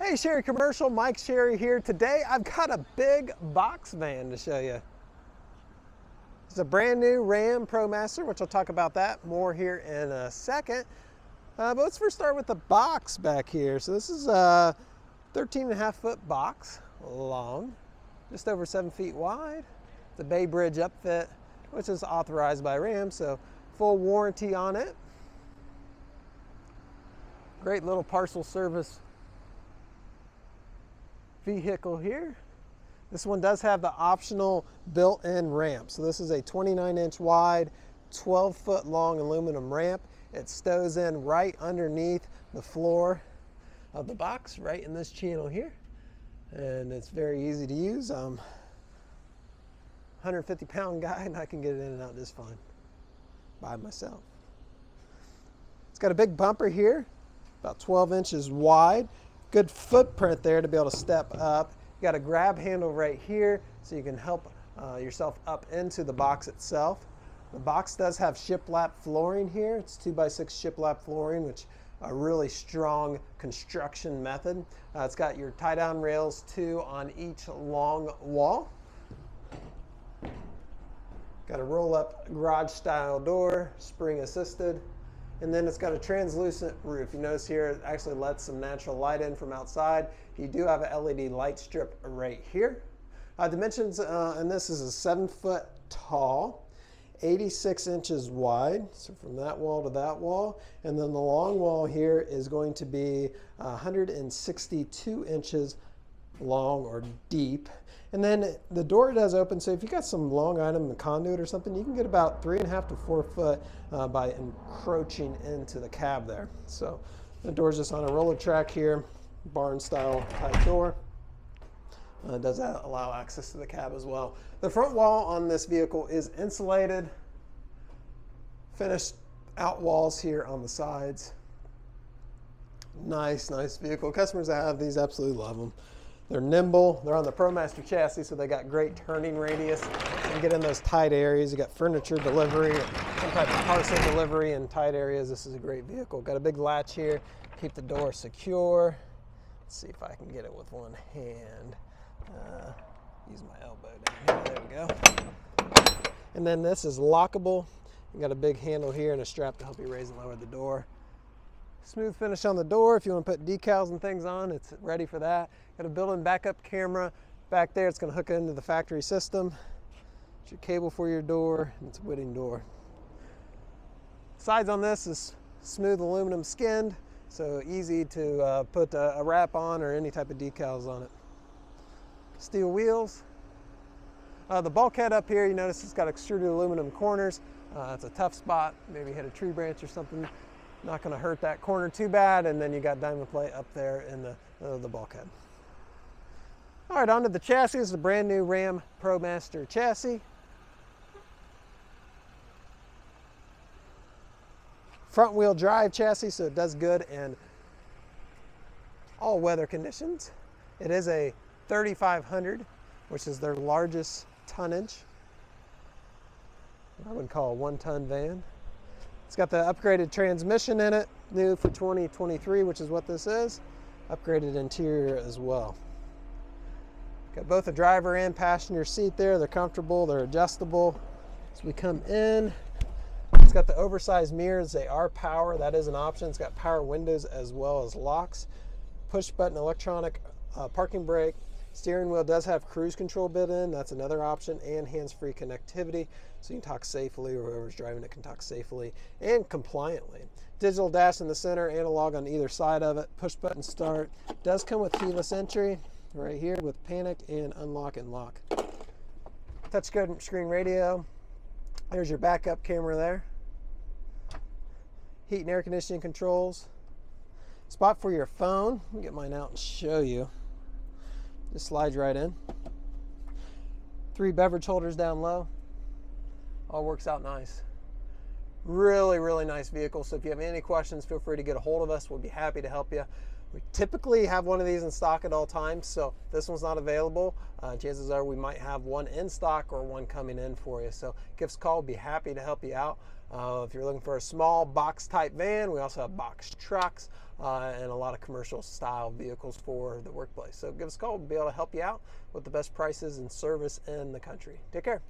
Hey Sherry Commercial, Mike Sherry here. Today I've got a big box van to show you. It's a brand new Ram ProMaster, which I'll talk about that more here in a second. But let's first start with the box back here. So this is a 13.5-foot box long, just over 7 feet wide. The Bay Bridge upfit, which is authorized by Ram, so full warranty on it. Great little parcel service vehicle here. This one does have the optional built-in ramp. So this is a 29-inch wide, 12-foot long aluminum ramp. It stows in right underneath the floor of the box, right in this channel here. And it's very easy to use. 150-pound guy, and I can get it in and out just fine by myself. It's got a big bumper here, about 12 inches wide. Good footprint there to be able to step up. You got a grab handle right here so you can help yourself up into the box itself. The box does have shiplap flooring here. It's 2x6 shiplap flooring, which a really strong construction method. It's got your tie-down rails too on each long wall. Got a roll-up garage-style door, spring assisted. And then it's got a translucent roof. You notice here it actually lets some natural light in from outside. You do have an LED light strip right here. Dimensions and this is a 7 foot tall, 86 inches wide, so from that wall to that wall. And then the long wall here is going to be 162 inches long or deep. And then the door does open, so if you got some long item, conduit or something, you can get about 3.5 to 4 foot by encroaching into the cab there. So the door's just on a roller track here, barn style type door. It does allow access to the cab as well. The front wall on this vehicle is insulated, finished out walls here on the sides. Nice vehicle. Customers that have these absolutely love them. They're nimble. They're on the ProMaster chassis, so they got great turning radius. You can get in those tight areas. You got furniture delivery, or some type of parcel delivery in tight areas. This is a great vehicle. Got a big latch here. Keep the door secure. Let's see if I can get it with one hand. Use my elbow down here. There we go. And then this is lockable. You got a big handle here and a strap to help you raise and lower the door. Smooth finish on the door. If you want to put decals and things on, it's ready for that. Got a built-in backup camera back there. It's going to hook into the factory system. It's your cable for your door, and it's a wooden door. Sides on this is smooth aluminum skinned, so easy to put a wrap on or any type of decals on it. Steel wheels. The bulkhead up here, you notice it's got extruded aluminum corners. It's a tough spot. Maybe hit a tree branch or something. Not going to hurt that corner too bad, and then you got diamond plate up there in the bulkhead. All right, onto the chassis. This is a brand new Ram ProMaster chassis. Front wheel drive chassis, so it does good in all weather conditions. It is a 3500, which is their largest tonnage. I would call a 1-ton van. It's got the upgraded transmission in it, new for 2023, which is what this is. Upgraded interior as well. Got both a driver and passenger seat there. They're comfortable, they're adjustable. As we come in, it's got the oversized mirrors. They are power, that is an option. It's got power windows as well as locks. Push button electronic parking brake. Steering wheel does have cruise control built in, that's another option, and hands-free connectivity, so you can talk safely, or whoever's driving it can talk safely and compliantly. Digital dash in the center, analog on either side of it, push button start. Does come with keyless entry right here with panic and unlock and lock. Touch screen radio. There's your backup camera there. Heat and air conditioning controls. Spot for your phone. Let me get mine out and show you. Just slides right in. 3 beverage holders down low. All works out nice. Really nice vehicle. So if you have any questions, feel free to get a hold of us. We'll be happy to help you. We typically have one of these in stock at all times, so if this one's not available, chances are we might have one in stock or one coming in for you. So give us a call. We'll be happy to help you out. If you're looking for a small box type van, we also have box trucks and a lot of commercial style vehicles for the workplace. So give us a call. We'll be able to help you out with the best prices and service in the country. Take care.